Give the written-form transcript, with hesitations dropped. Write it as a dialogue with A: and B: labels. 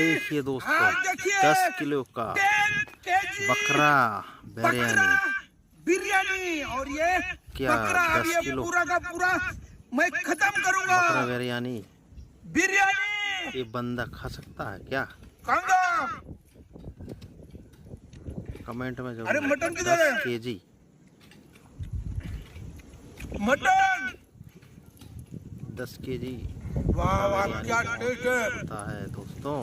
A: देखिए दोस्तों,
B: हाँ, देखिए
A: 10 किलो का
B: 10 केजी
A: बकरा बिरयानी।
B: बिरयानी। और ये
A: क्या
B: बकरा अब
A: 10
B: ये
A: किलो
B: पूरा का पूरा मैं खत्म करूंगा।
A: बकरा बिरयानी
B: बिरयानी
A: ये बंदा खा सकता है क्या?
B: खाऊंगा।
A: कमेंट में जरूर।
B: अरे मटन किधर
A: 10
B: है?
A: KG
B: mutton.
A: 10 केजी
B: वाह वाह
A: बिरयानी
B: क्या टेस्ट है।
A: होता है दोस्तों।